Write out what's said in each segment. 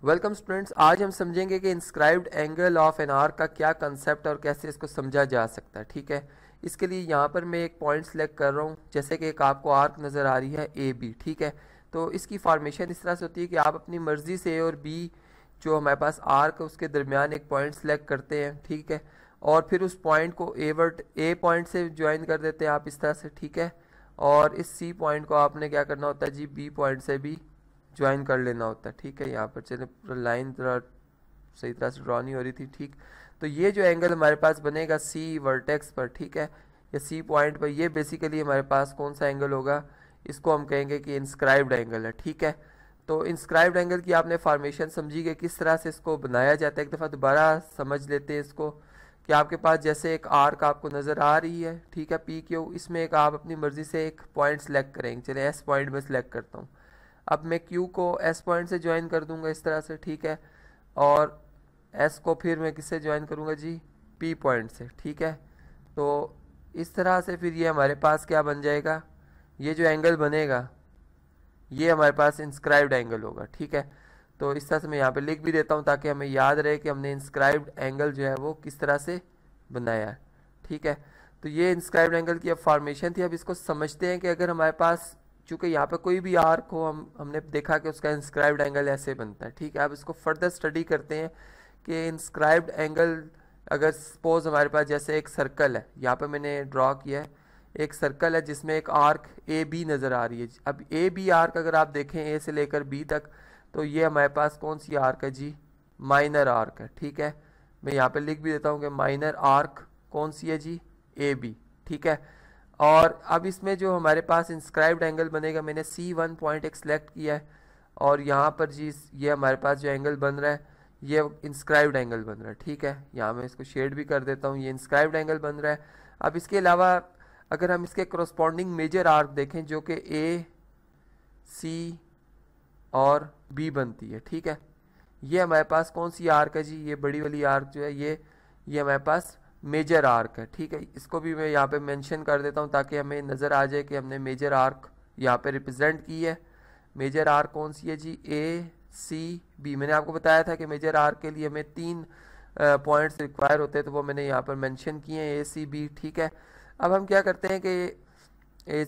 Welcome students, आज हम समझेंगे कि inscribed angle of an arc का क्या कंसेप्ट और कैसे इसको समझा जा सकता है। ठीक है, इसके लिए यहाँ पर मैं एक पॉइंट सेलेक्ट कर रहा हूँ। जैसे कि एक आपको आर्क नज़र आ रही है ए बी। ठीक है, तो इसकी फॉर्मेशन इस तरह से होती है कि आप अपनी मर्ज़ी से ए और बी जो हमारे पास आर्क है उसके दरमियान एक पॉइंट सेलेक्ट करते हैं। ठीक है, और फिर उस पॉइंट को ए पॉइंट से ज्वाइन कर देते हैं आप इस तरह से। ठीक है, और इस सी पॉइंट को आपने क्या करना होता है जी, बी पॉइंट से भी ज्वाइन कर लेना होता है। ठीक है, यहाँ पर चले पूरा लाइन थोड़ा सही तरह से ड्रॉ नहीं हो रही थी। ठीक, तो ये जो एंगल हमारे पास बनेगा सी वर्टेक्स पर, ठीक है, या सी पॉइंट पर, ये बेसिकली हमारे पास कौन सा एंगल होगा, इसको हम कहेंगे कि इंस्क्राइब्ड एंगल है। ठीक है, तो इंस्क्राइब्ड एंगल की आपने फॉर्मेशन समझी कि किस तरह से इसको बनाया जाता है। एक दफ़ा दोबारा समझ लेते हैं इसको कि आपके पास जैसे एक आर्क आपको नज़र आ रही है, ठीक है, पी क्यू, इसमें एक आप अपनी मर्ज़ी से एक पॉइंट सेलेक्ट करेंगे। चले एस पॉइंट में सेलेक्ट करता हूँ। अब मैं Q को S पॉइंट से ज्वाइन कर दूंगा इस तरह से। ठीक है, और S को फिर मैं किससे ज्वाइन करूंगा जी, P पॉइंट से। ठीक है, तो इस तरह से फिर ये हमारे पास क्या बन जाएगा, ये जो एंगल बनेगा ये हमारे पास इंस्क्राइब्ड एंगल होगा। ठीक है, तो इस तरह से मैं यहाँ पे लिख भी देता हूँ ताकि हमें याद रहे कि हमने इंस्क्राइब्ड एंगल जो है वो किस तरह से बनाया है। ठीक है, तो ये इंस्क्राइब्ड एंगल की अब फॉर्मेशन थी। अब इसको समझते हैं कि अगर हमारे पास, चूँकि यहाँ पे कोई भी आर्क हो, हमने देखा कि उसका इंस्क्राइब्ड एंगल ऐसे बनता है। ठीक है, अब इसको फर्दर स्टडी करते हैं कि इंस्क्राइब्ड एंगल, अगर सपोज हमारे पास जैसे एक सर्कल है, यहाँ पे मैंने ड्रॉ किया है, एक सर्कल है जिसमें एक आर्क ए बी नज़र आ रही है। अब ए बी आर्क अगर आप देखें ए से लेकर बी तक, तो ये हमारे पास कौन सी आर्क है जी, माइनर आर्क है। ठीक है, मैं यहाँ पे लिख भी देता हूँ कि माइनर आर्क कौन सी है जी, ए बी। ठीक है, और अब इसमें जो हमारे पास इंस्क्राइब्ड एंगल बनेगा, मैंने C1 पॉइंट एक सिलेक्ट किया है, और यहाँ पर जी ये हमारे पास जो एंगल बन रहा है ये इंस्क्राइब्ड एंगल बन रहा है। ठीक है, यहाँ मैं इसको शेड भी कर देता हूँ, ये इंस्क्राइब्ड एंगल बन रहा है। अब इसके अलावा अगर हम इसके करस्पॉन्डिंग मेजर आर्क देखें जो कि A, C और B बनती है। ठीक है, ये हमारे पास कौन सी आर्क है जी, ये बड़ी वाली आर्क जो है ये हमारे पास मेजर आर्क है। ठीक है, इसको भी मैं यहाँ पे मेंशन कर देता हूँ ताकि हमें नज़र आ जाए कि हमने मेजर आर्क यहाँ पे रिप्रेजेंट की है। मेजर आर्क कौन सी है जी, ए सी बी। मैंने आपको बताया था कि मेजर आर्क के लिए हमें 3 पॉइंट्स रिक्वायर होते हैं, तो वो मैंने यहाँ पर मेंशन किए हैं, ए सी बी। ठीक है, अब हम क्या करते हैं कि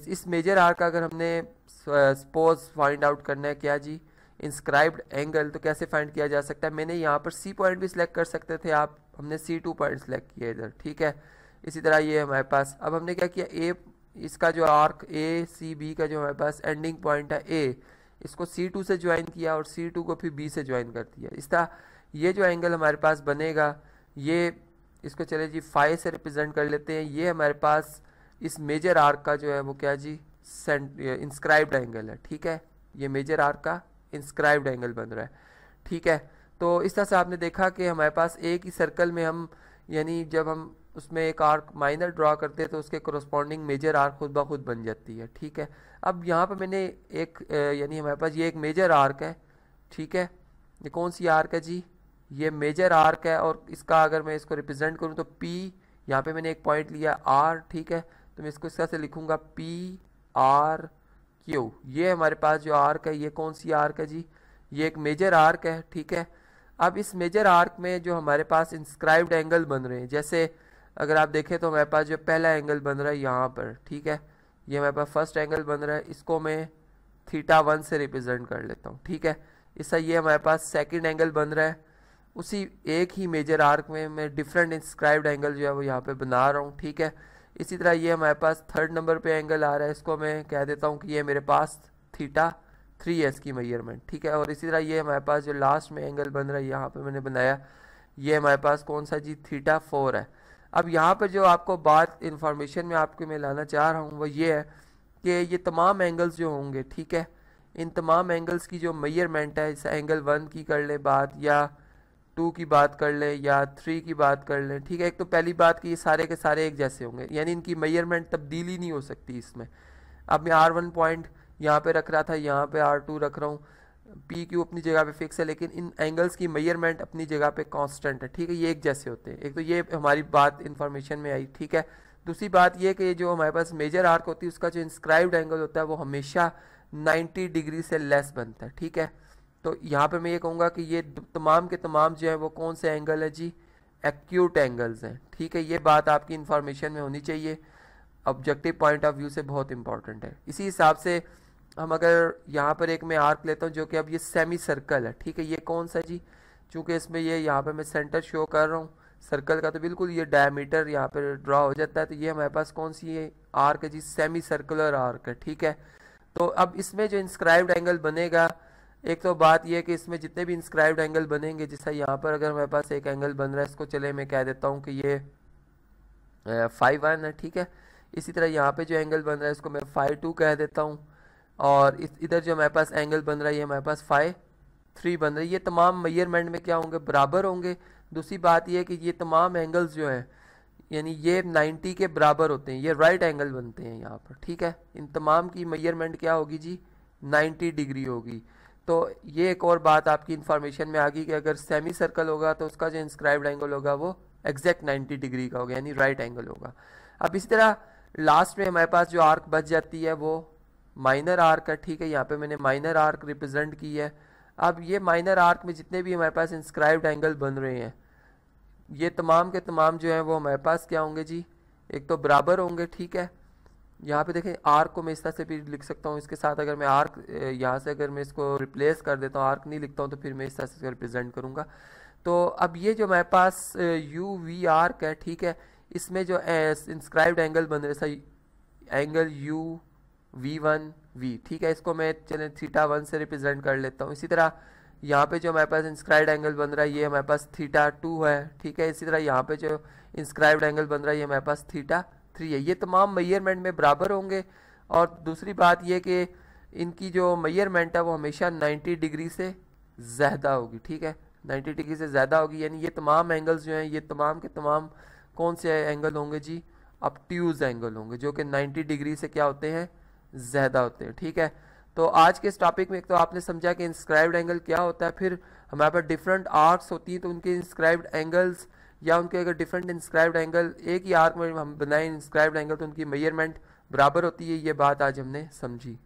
इस मेजर आर्क का अगर हमने सपोज फाइंड आउट करना है क्या जी, इंस्क्राइब्ड एंगल, तो कैसे फाइंड किया जा सकता है। मैंने यहाँ पर सी पॉइंट भी सिलेक्ट कर सकते थे आप, हमने C2 पॉइंट सेलेक्ट किया इधर। ठीक है, इसी तरह ये हमारे पास, अब हमने क्या किया, ए इसका जो आर्क ए सी बी का जो हमारे पास एंडिंग पॉइंट है ए, इसको C2 से ज्वाइन किया और C2 को फिर B से ज्वाइन कर दिया। इस तरह ये जो एंगल हमारे पास बनेगा, ये इसको चले जी फाई से रिप्रेजेंट कर लेते हैं। ये हमारे पास इस मेजर आर्क का जो है वो क्या जी, इंस्क्राइब्ड एंगल है। ठीक है, ये मेजर आर्क का इंस्क्राइब्ड एंगल बन रहा है। ठीक है, तो इस तरह से आपने देखा कि हमारे पास एक ही सर्कल में हम, यानी जब हम उसमें एक आर्क माइनर ड्रॉ करते हैं तो उसके कोरस्पॉन्डिंग मेजर आर्क खुद ब खुद बन जाती है। ठीक है, अब यहाँ पर मैंने एक यानी हमारे पास ये एक मेजर आर्क है। ठीक है, ये कौन सी आर्क है जी, ये मेजर आर्क है, और इसका अगर मैं इसको रिप्रेजेंट करूँ तो P, यहाँ पे मैंने एक पॉइंट लिया R। ठीक है, तो मैं इसको इस तरह से लिखूँगा PRQ। ये हमारे पास जो आर्क है ये कौन सी आर्क है जी, ये एक मेजर आर्क है। ठीक है, अब इस मेजर आर्क में जो हमारे पास इंस्क्राइब्ड एंगल बन रहे हैं, जैसे अगर आप देखें तो हमारे पास जो पहला एंगल बन रहा है यहाँ पर, ठीक है, ये हमारे पास फर्स्ट एंगल बन रहा है, इसको मैं θ1 से रिप्रेजेंट कर लेता हूँ। ठीक है, इसका ये हमारे पास सेकंड एंगल बन रहा है, उसी एक ही मेजर आर्क में मैं डिफरेंट इंस्क्राइब्ड एंगल जो है वो यहाँ पे बना रहा हूँ। ठीक है, इसी तरह ये हमारे पास थर्ड नंबर पे एंगल आ रहा है, इसको मैं कह देता हूँ कि ये मेरे पास θ3 है इसकी मेजरमेंट। ठीक है, और इसी तरह ये हमारे पास जो लास्ट में एंगल बन रहा है यहाँ पे मैंने बनाया, ये हमारे पास कौन सा जी, θ4 है। अब यहाँ पर जो आपको बात इन्फॉर्मेशन में आपको मैं लाना चाह रहा हूँ वो ये है कि ये तमाम एंगल्स जो होंगे, ठीक है, इन तमाम एंगल्स की जो मेजरमेंट है, जैसे एंगल 1 की कर ले बात, या 2 की बात कर ले, या 3 की बात कर लें। ठीक है, एक तो पहली बात कि ये सारे के सारे एक जैसे होंगे, यानी इनकी मेजरमेंट तब्दीली नहीं हो सकती इसमें। अब मैं R1 पॉइंट यहाँ पे रख रहा था, यहाँ पे R2 रख रहा हूँ, PQ अपनी जगह पे फिक्स है, लेकिन इन एंगल्स की मेजरमेंट अपनी जगह पे कांस्टेंट है। ठीक है, ये एक जैसे होते हैं। एक तो ये हमारी बात इन्फॉर्मेशन में आई। ठीक है, दूसरी बात ये कि जो हमारे पास मेजर आर्क होती है उसका जो इंस्क्राइब्ड एंगल होता है वो हमेशा 90 डिग्री से लेस बनता है। ठीक है, तो यहाँ पे मैं ये कहूँगा कि ये तमाम के तमाम जो है वो कौन से एंगल है जी, एक्यूट एंगल्स हैं, ठीक है। ये बात आपकी इंफॉर्मेशन में होनी चाहिए, ऑब्जेक्टिव पॉइंट ऑफ व्यू से बहुत इंपॉर्टेंट है। इसी हिसाब से हम अगर यहाँ पर एक मैं आर्क लेता हूँ जो कि अब ये सेमी सर्कल है, ठीक है। ये कौन सा जी, चूँकि इसमें ये यहाँ पे मैं सेंटर शो कर रहा हूँ सर्कल का, तो बिल्कुल ये डायमीटर यहाँ पर ड्रॉ हो जाता है। तो ये हमारे पास कौन सी ये आर्क है जी, सेमी सर्कुलर आर्क है, ठीक है। तो अब इसमें जो इंस्क्राइब्ड एंगल बनेगा, एक तो बात यह है कि इसमें जितने भी इंस्क्राइब्ड एंगल बनेंगे, जैसा यहाँ पर अगर हमारे पास एक एंगल बन रहा है, इसको चले मैं कह देता हूँ कि ये 5-1 है, ठीक है। इसी तरह यहाँ पे जो एंगल बन रहा है इसको मैं 5-2 कह देता हूँ, और इधर जो हमारे पास एंगल बन रहा है ये हमारे पास 5-3 बन रहा है। ये तमाम मेजरमेंट में क्या होंगे, बराबर होंगे। दूसरी बात ये है कि ये तमाम एंगल्स जो हैं, यानी ये 90 के बराबर होते हैं, ये राइट एंगल बनते हैं यहाँ पर, ठीक है। इन तमाम की मेजरमेंट क्या होगी जी, 90 डिग्री होगी। तो ये एक और बात आपकी इंफॉर्मेशन में आ गई कि अगर सेमी सर्कल होगा तो उसका जो इंस्क्राइब्ड एंगल होगा वो एग्जैक्ट 90 डिग्री का होगा, यानी राइट एंगल होगा। अब इसी तरह लास्ट में हमारे पास जो आर्क बच जाती है वो माइनर आर्क है, ठीक है। यहाँ पे मैंने माइनर आर्क रिप्रेजेंट की है। अब ये माइनर आर्क में जितने भी हमारे पास इंस्क्राइब्ड एंगल बन रहे हैं, ये तमाम के तमाम जो हैं वो हमारे पास क्या होंगे जी, एक तो बराबर होंगे, ठीक है। यहाँ पे देखें आर्क को मैं इस तरह से भी लिख सकता हूँ, इसके साथ अगर मैं आर्क यहाँ से अगर मैं इसको रिप्लेस कर देता हूँ, आर्क नहीं लिखता हूँ, तो फिर मैं इस तरह से रिप्रेजेंट करूँगा। तो अब ये जो हमारे पास यू वी आर्क है, ठीक है, इसमें जो इंस्क्राइब्ड एंगल बन रहे हैं एंगल यू V1 V, ठीक है, इसको मैं चले θ1 से रिप्रेजेंट कर लेता हूँ। इसी तरह यहाँ पे जो हमारे पास इंस्क्राइब्ड एंगल बन रहा है ये हमारे पास θ2 है, ठीक है। इसी तरह यहाँ पे जो इंस्क्राइब्ड एंगल बन रहा है ये हमारे पास θ3 है। ये तमाम मेजरमेंट में बराबर होंगे, और दूसरी बात ये कि इनकी जो मेजरमेंट है वो हमेशा 90 डिग्री से ज़्यादा होगी, ठीक है, 90 डिग्री से ज़्यादा होगी। यानी ये तमाम एंगल्स जो हैं ये तमाम के तमाम कौन से एंगल होंगे जी, ऑब्ट्यूज एंगल होंगे, जो कि 90 डिग्री से क्या होते हैं, ज़्यादा होते हैं, ठीक है। तो आज के इस टॉपिक में एक तो आपने समझा कि इंस्क्राइब्ड एंगल क्या होता है, फिर हमारे पास डिफरेंट आर्क्स होती हैं तो उनके इंस्क्राइब्ड एंगल्स, या उनके अगर डिफरेंट इंस्क्राइब्ड एंगल एक ही आर्क में हम बनाएं इंस्क्राइब्ड एंगल तो उनकी मेजरमेंट बराबर होती है। ये बात आज हमने समझी।